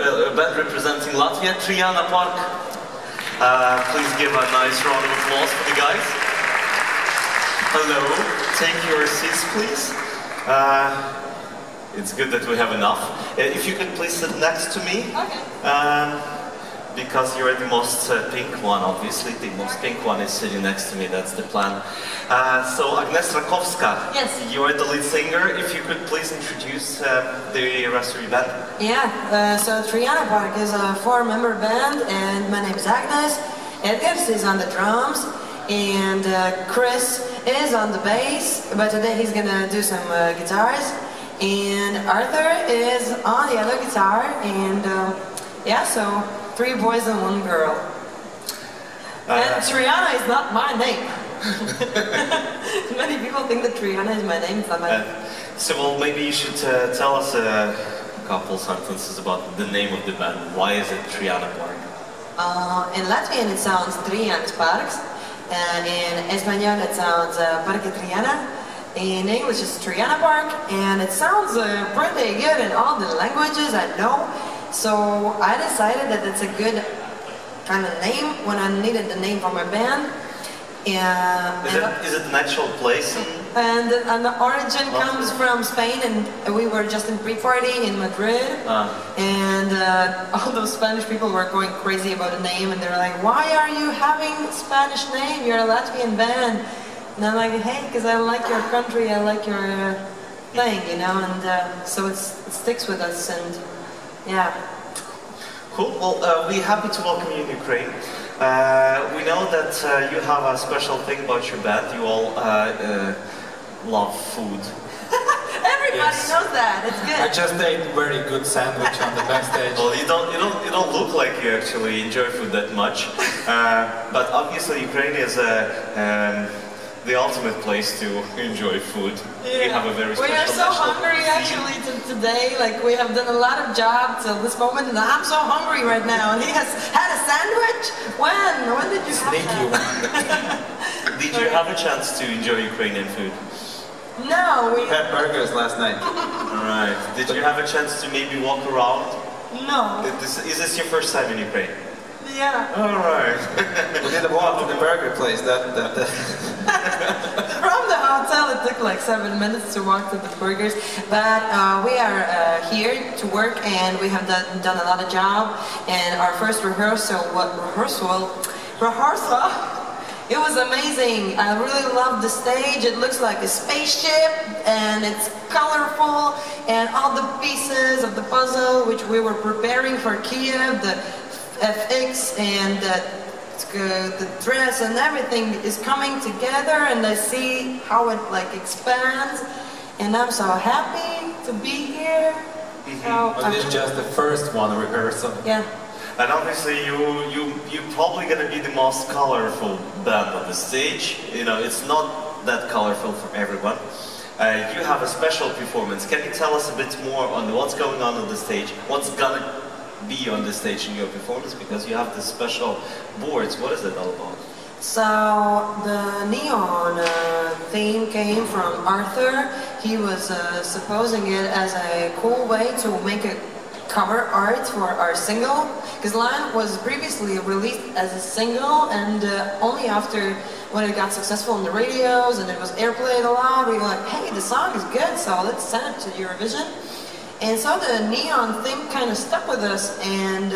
band representing Latvia, Triana Park. Please give a nice round of applause for the guys. Hello, take your seats please. It's good that we have enough. If you could please sit next to me. Okay. Because you're the most pink one, obviously. The most pink one is sitting next to me, that's the plan. So, Agnes Rakowska, yes. You're the lead singer. If you could please introduce the rest of your band. Yeah, so Triana Park is a 4-member band, and my name is Agnes. Edgars is on the drums, and Chris is on the bass, but today he's gonna do some guitars. And Arthur is on the other guitar, and yeah, so 3 boys and 1 girl. And Triana is not my name. Many people think that Triana is my name. It's not my name. So, well, maybe you should tell us a couple sentences about the name of the band. Why is it Triana Park? In Latvian it sounds Triana Parks. In Espanol it sounds Parque Triana. In English it's Triana Park. And it sounds pretty good in all the languages I know. So I decided that it's a good kind of name when I needed the name for my band. Is it an actual place? And the origin comes from Spain, and we were just in pre-party in Madrid. And all those Spanish people were going crazy about the name, and they were like, "Why are you having a Spanish name? You're a Latvian band." And I'm like, "Hey, because I like your country, I like your thing, you know." And so it sticks with us, and yeah. Cool. Well, we're happy to welcome you in Ukraine. We know that you have a special thing about your band. You all love food. Everybody knows that. It's good. I just ate a very good sandwich on the backstage. Well, you don't look like you actually enjoy food that much. But obviously, Ukraine is the ultimate place to enjoy food. Yeah. We have a very special. We are so hungry actually today. Like we have done a lot of jobs till this moment, and I'm so hungry right now. And he has had a sandwich. When did you have that? Did you have a chance to enjoy Ukrainian food? No, we had burgers last night. Alright. Did you have a chance to maybe walk around? No. Is this your first time in Ukraine? Yeah. Alright. We did a walk to the burger place. From the hotel it took like 7 minutes to walk to the burgers, but we are here to work, and we have done a lot of job. And our first rehearsal, it was amazing. I really loved the stage. It looks like a spaceship, and it's colorful, and all the pieces of the puzzle which we were preparing for Kiev, the FX and the dress and everything is coming together, and I see how it like expands, and I'm so happy to be here. But this is just the first one rehearsal. Yeah. And obviously you're probably gonna be the most colorful band on the stage. You know, it's not that colorful for everyone. You have a special performance. Can you tell us a bit more on what's going on the stage? What's gonna be on the stage in your performance, because you have the special boards. What is it all about? So the neon theme came from Arthur. He was supposing it as a cool way to make a cover art for our single, because Lion was previously released as a single, and only after when it got successful on the radios and it was airplayed a lot, we were like, hey, the song is good, so let's send it to Eurovision. And so the neon theme kind of stuck with us, and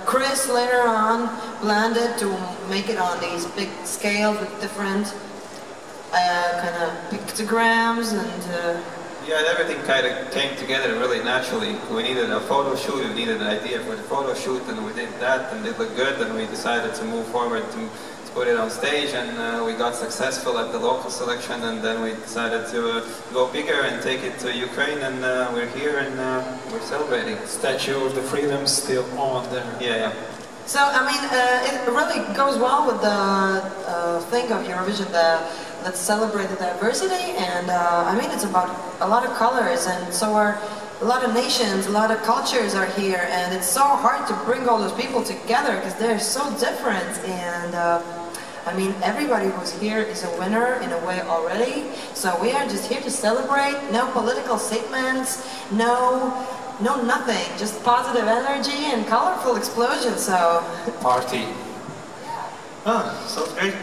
Chris later on planned it to make it on these big scales with different kind of pictograms and... Yeah, everything kind of came together really naturally. We needed a photo shoot, we needed an idea for the photo shoot, and we did that, and it looked good, and we decided to move forward to put it on stage, and we got successful at the local selection, and then we decided to go bigger and take it to Ukraine, and we're here, and we're celebrating. Statue of the Freedom still on there. Yeah. So, I mean, it really goes well with the thing of Eurovision, let's celebrate the diversity, and I mean, it's about a lot of colors, and so are a lot of nations, a lot of cultures are here, and it's so hard to bring all those people together because they're so different, and I mean, everybody who's here is a winner in a way already, so we are just here to celebrate. No political statements, no no nothing, just positive energy and colorful explosion, so... Party. Ah, sounds great.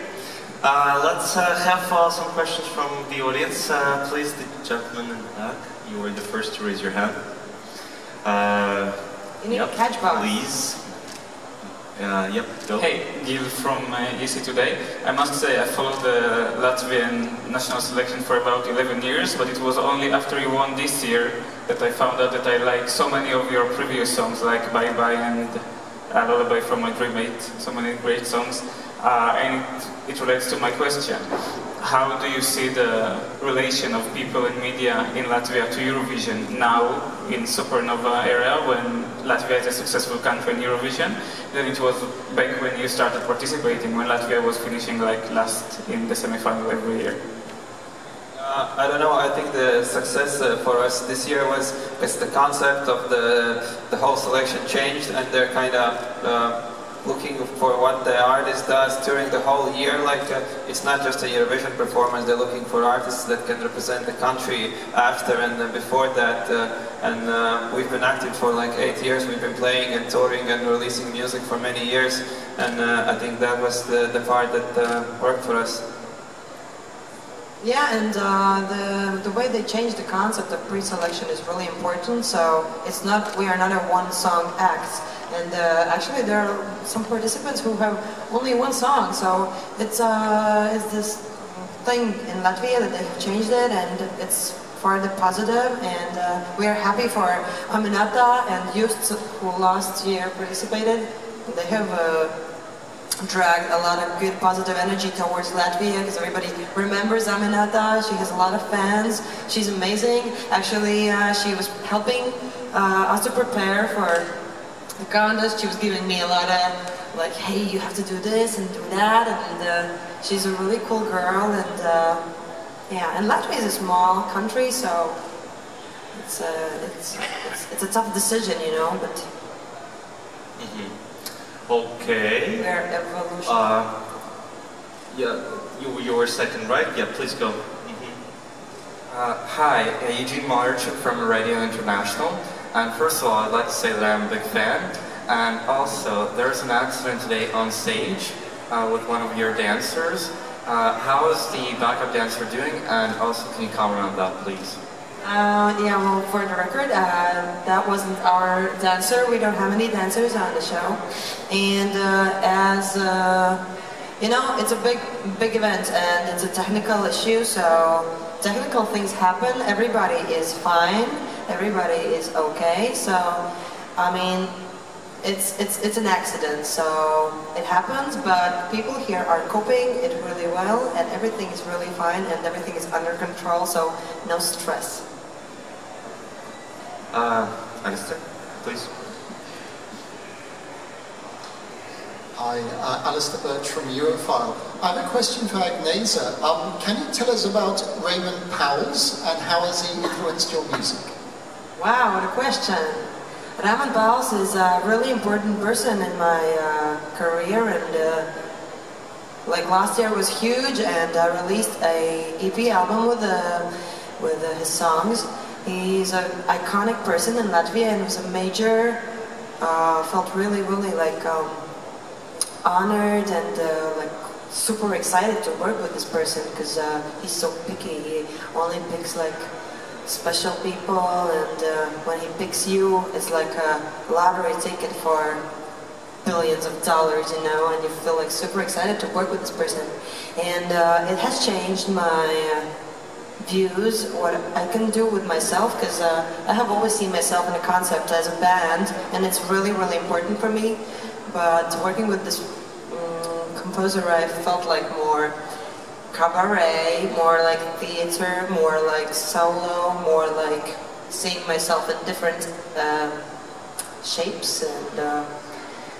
Let's have some questions from the audience. Please, the gentleman in the back. You were the first to raise your hand. You need a catch box. Please. Yep, go. Hey, Gil from EC Today. I must say I followed the Latvian national selection for about 11 years, but it was only after you won this year that I found out that I like so many of your previous songs, like Bye Bye and Lullaby from My Dream Mate, so many great songs. And it relates to my question. How do you see the relation of people and media in Latvia to Eurovision now in Supernova era, when Latvia is a successful country in Eurovision? Then it was back when you started participating, when Latvia was finishing like last in the semi-final every year. I don't know, I think the success for us this year was because the concept of the whole selection changed, and they're kind of looking for what the artist does during the whole year. Like it's not just a Eurovision performance, they're looking for artists that can represent the country after and before that. We've been active for like 8 years, we've been playing and touring and releasing music for many years, and I think that was the part that worked for us. Yeah, and the way they changed the concept of pre-selection is really important. So it's not, we are not a one-song act, and actually there are some participants who have only one song. So it's this thing in Latvia that they've changed it, and it's for the positive. And we are happy for Aminata and Just, who last year participated. They have dragged a lot of good positive energy towards Latvia, because everybody remembers Aminata. She has a lot of fans. She's amazing. Actually, she was helping us to prepare for the contest. She was giving me a lot of like, hey, you have to do this and do that, and she's a really cool girl. And yeah, and Latvia is a small country, so it's a tough decision, you know, but. Okay. We're evolution. Yeah, you were second, right? Yeah, please go. Hi, Eugene Marchuk from Radio International. And first of all, I'd like to say that I'm a big fan. And also, there's an accident today on stage with one of your dancers. How is the backup dancer doing? And also, can you comment on that, please? Yeah, well, for the record, that wasn't our dancer. We don't have any dancers on the show. And as you know, it's a big event, and it's a technical issue, so technical things happen. Everybody is fine. Everybody is okay. So, I mean, it's an accident, so it happens, but people here are coping it really well, and everything is really fine, and everything is under control, so no stress. Alistair, please. Hi, Alistair Birch from Europhile. I have a question for Agnesa. Can you tell us about Raymond Pals, and how has he influenced your music? Wow, what a question. Raymond Pals is a really important person in my career, and like last year was huge, and I released a EP album with his songs. He's an iconic person in Latvia, and was a major, felt really like honored and like super excited to work with this person, because he's so picky. He only picks like special people, and when he picks you, it's like a lottery ticket for billions of dollars, you know, and you feel like super excited to work with this person. And it has changed my views, what I can do with myself, because I have always seen myself in a concept as a band, and it's really important for me. But working with this composer, I felt like more cabaret, more like theater, more like solo, more like seeing myself in different shapes,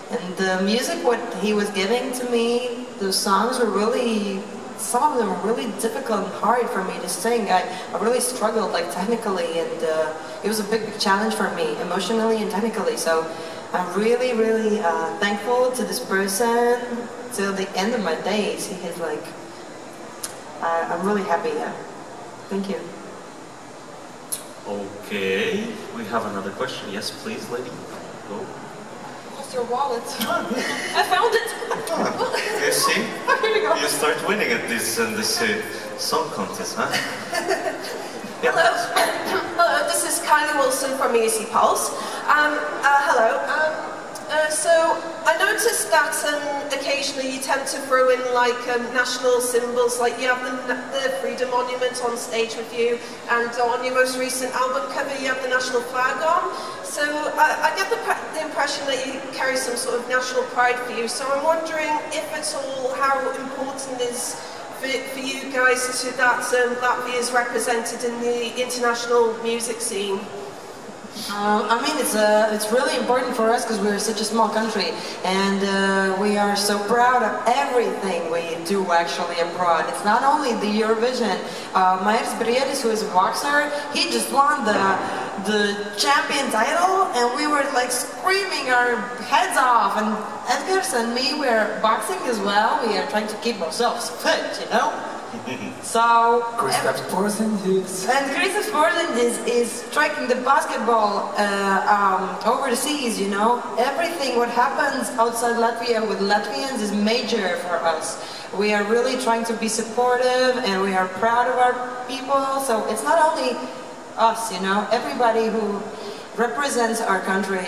and the music, what he was giving to me, those songs were really, some of them were really difficult and hard for me to sing. I really struggled, like technically, and it was a big challenge for me, emotionally and technically. So I'm really thankful to this person till the end of my days. He is like, I'm really happy. Yeah. Thank you. Okay, we have another question. Yes, please, lady. Go. What's your wallet? I found it. You see? Here we go. You start winning at this song contest, huh? Yeah. Hello. Hello, this is Kylie Wilson from Raymond Pals. Hello. So I noticed that occasionally you tend to throw in like national symbols, like you have the Freedom Monument on stage with you, and on your most recent album cover you have the national flag on. So I get the impression that you carry some sort of national pride for you. So I'm wondering if at all how important is for you guys to that Latvia is represented in the international music scene. I mean, it's really important for us because we're such a small country, and we are so proud of everything we do actually abroad. It's not only the Eurovision. Mairis Briedis, who is a boxer, he just won the champion title, and we were like screaming our heads off. And Edgars and me, we're boxing as well. We are trying to keep ourselves fit, you know. So Kristaps Porzingis. And Kristaps Porzingis is striking the basketball over the seas, you know. Everything what happens outside Latvia with Latvians is major for us. We are really trying to be supportive, and we are proud of our people. So it's not only us, you know, everybody who represents our country.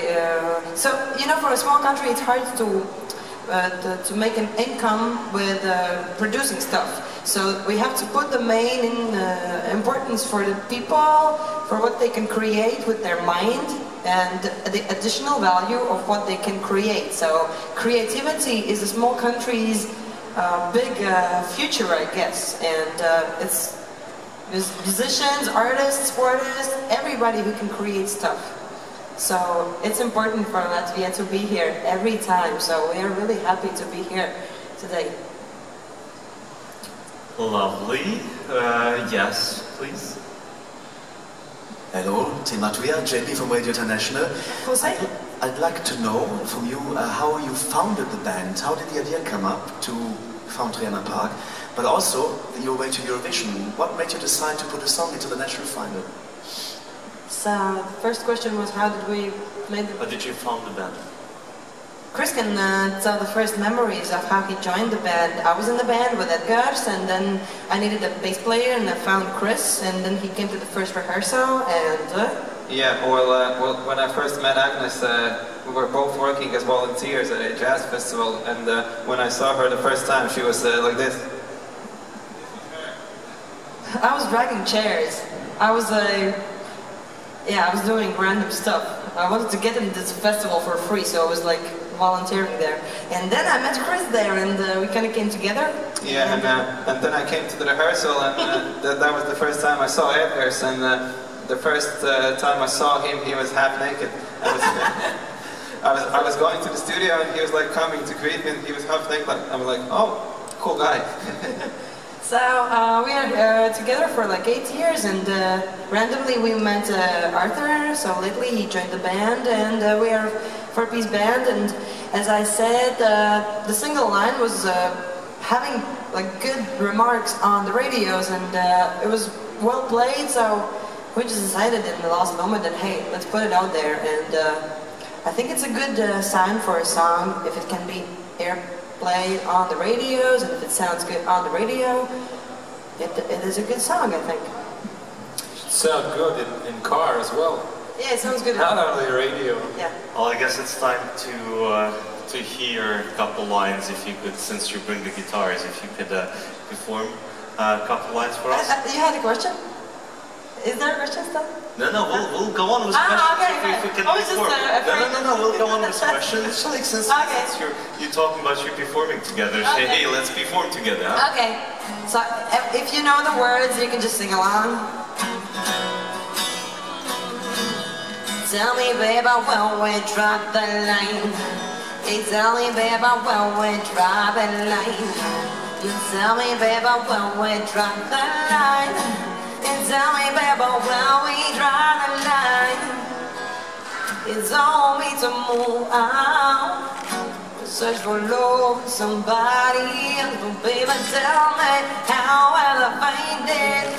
So, you know, for a small country it's hard to make an income with producing stuff. So we have to put the main importance for the people, for what they can create with their mind, and the additional value of what they can create. So creativity is a small country's big future, I guess. And it's musicians, artists, sportists, everybody who can create stuff. So it's important for Latvia to be here every time. So we are really happy to be here today. Lovely. Yes, please. Hello, Team Latvia, JP from Radio International. Jose? I'd like to know from you how you founded the band. How did the idea come up to found Triana Park? But also, your way to Eurovision. What made you decide to put a song into the national final? So the first question was how did we make the... How did you found the band? Chris can tell the first memories of how he joined the band. I was in the band with Edgars, and then I needed a bass player, and I found Chris, and then he came to the first rehearsal, and... Yeah, well, when I first met Agnes, we were both working as volunteers at a jazz festival, and when I saw her the first time, she was like this. I was dragging chairs. I was doing random stuff. I wanted to get into this festival for free, so I was like volunteering there. And then I met Chris there, and we kind of came together. Yeah, and then I came to the rehearsal, and that was the first time I saw Edgars, and the first time I saw him, he was half naked. I was going to the studio, and he was like coming to greet me, and he was half naked. I'm like, oh, cool guy. So we are together for like 8 years, and randomly we met Arthur. So lately he joined the band, and we are a four-piece band. And as I said, the single line was having like good remarks on the radios, and it was well played. So we just decided in the last moment that hey, let's put it out there. And I think it's a good sign for a song if it can be played on the radios, and if it sounds good on the radio, it is a good song, I think. It sounds good in car as well. Yeah, it sounds good. Not on the radio. Yeah. Well, I guess it's time to hear a couple lines, if you could, since you bring the guitars, if you could perform a couple lines for us. You had a question? Is there a question still? No, we'll go on with questions okay. if we can I was just, perform. No, we'll go on with questions. Like since you're talking about you performing together, say, hey, let's perform together, huh? Okay. So if you know the words, you can just sing along. Tell me, baby, when we drop the line. Hey, tell me, baby, when we drop the line. You tell me, baby, when we drop the line. And tell me, baby, when we draw the line. It's on me to move on, to search for love with somebody else. But baby, tell me, how will I find it?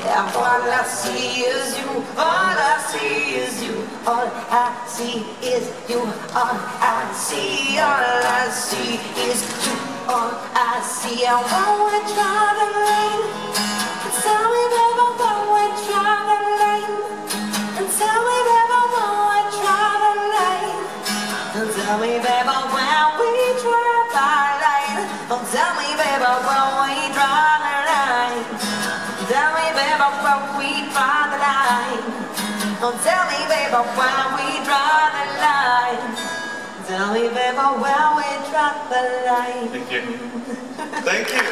Yeah, all I see is you. All I see is you. All I see is you. All I see. All I see is you. All I see. I won't try to lean. Tell me, baby, won't try to lean. Tell me, baby, won't try to lean. Tell me, baby, when we drive by lane. Tell me, baby, when we drive the line. Tell me, baby, when we drive the line. Tell me, baby, when we drive the line. Tell me, baby, when we drive the line. Thank you. Thank you.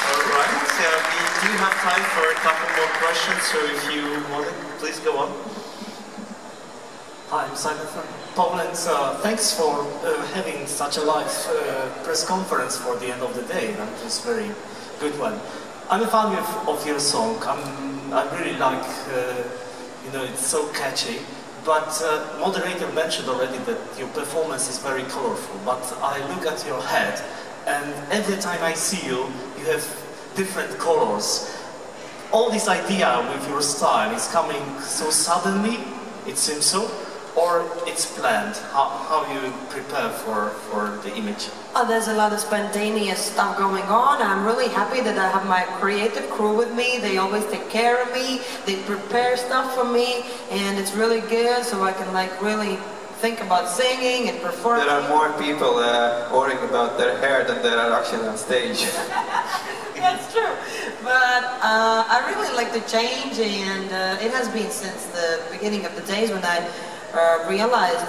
All right. We do have time for a couple more questions, so if you want it, please go on. Hi, I'm Simon from Poland. Thanks for having such a live press conference for the end of the day. That was a very good one. I'm a fan of your song. I really like, it's so catchy. But moderator mentioned already that your performance is very colorful. But I look at your head, and every time I see you, you have different colors. All this idea with your style is coming so suddenly, it seems so. Or it's planned? How you prepare for the image? Oh, there's a lot of spontaneous stuff going on. I'm really happy that I have my creative crew with me. They always take care of me. They prepare stuff for me, and it's really good. So I can really think about singing and performing. There are more people worrying about their hair than there are actually on stage. That's true. But I really like the change, and it has been since the beginning of the days when I realized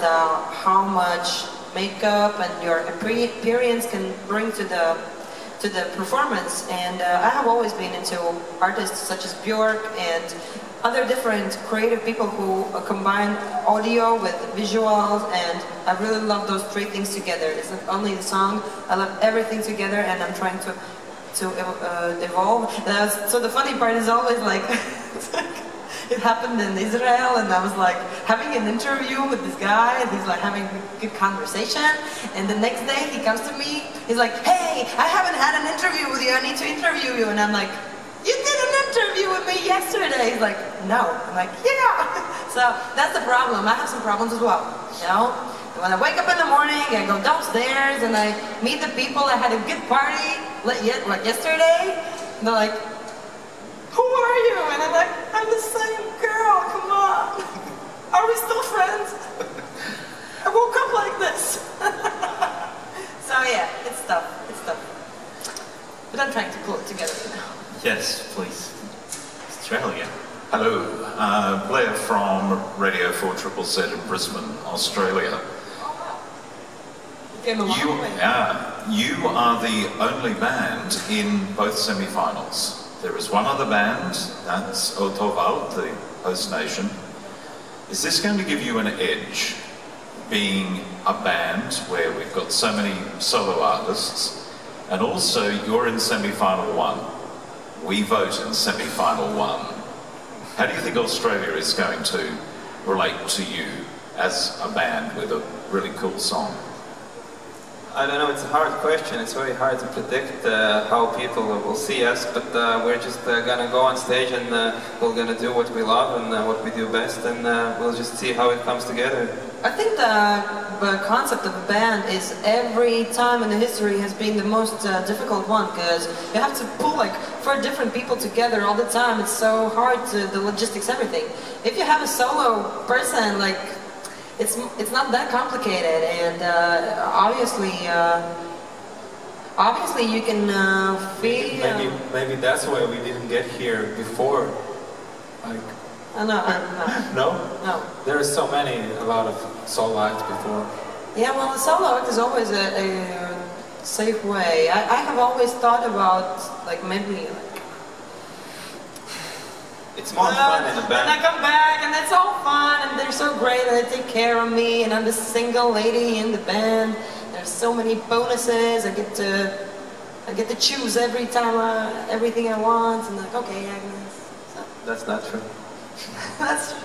how much makeup and your appearance can bring to the performance. And I have always been into artists such as Björk and other different creative people who combine audio with visuals, and I really love those three things together. It's not only the song, I love everything together, and I'm trying to evolve. So the funny part is always it happened in Israel, and I was having an interview with this guy, and he's having a good conversation, and the next day he comes to me, he's like, hey, I haven't had an interview with you, I need to interview you, and I'm like, you did an interview with me yesterday. He's like, no. I'm like, yeah. So that's the problem. I have some problems as well, When I wake up in the morning, I go downstairs and I meet the people. I had a good party like yesterday, and they're like, who are you? And I'm like, I'm the same girl, come on. Are we still friends? I woke up like this. So yeah, it's tough, But I'm trying to pull it together now. Yes, please. Australia. Hello, Blair from Radio 4ZZZ in Brisbane, Australia. You are the only band in both semi-finals. There is one other band, that's Otoval, the host nation. Is this going to give you an edge, being a band where we've got so many solo artists, and also you're in semi-final one? We vote in semi-final one. How do you think Australia is going to relate to you as a band with a really cool song? I don't know, it's a hard question. It's very hard to predict how people will see us, but we're just gonna go on stage and we're gonna do what we love and what we do best, and we'll just see how it comes together. I think the concept of a band is every time in the history has been the most difficult one, because you have to pull 4 different people together all the time. It's so hard the logistics, everything. If you have a solo person, it's not that complicated, and obviously you can feel. Maybe that's why we didn't get here before. No. No. There are so many, a lot of solo acts before. Yeah, well, the solo act is always a safe way. I have always thought about maybe. It's more fun in a band. And I come back, and it's all fun, and they're so great, and they take care of me, and I'm the single lady in the band. There's so many bonuses. I get to choose every time everything I want, and okay, Agnes. So. That's not true. That's true.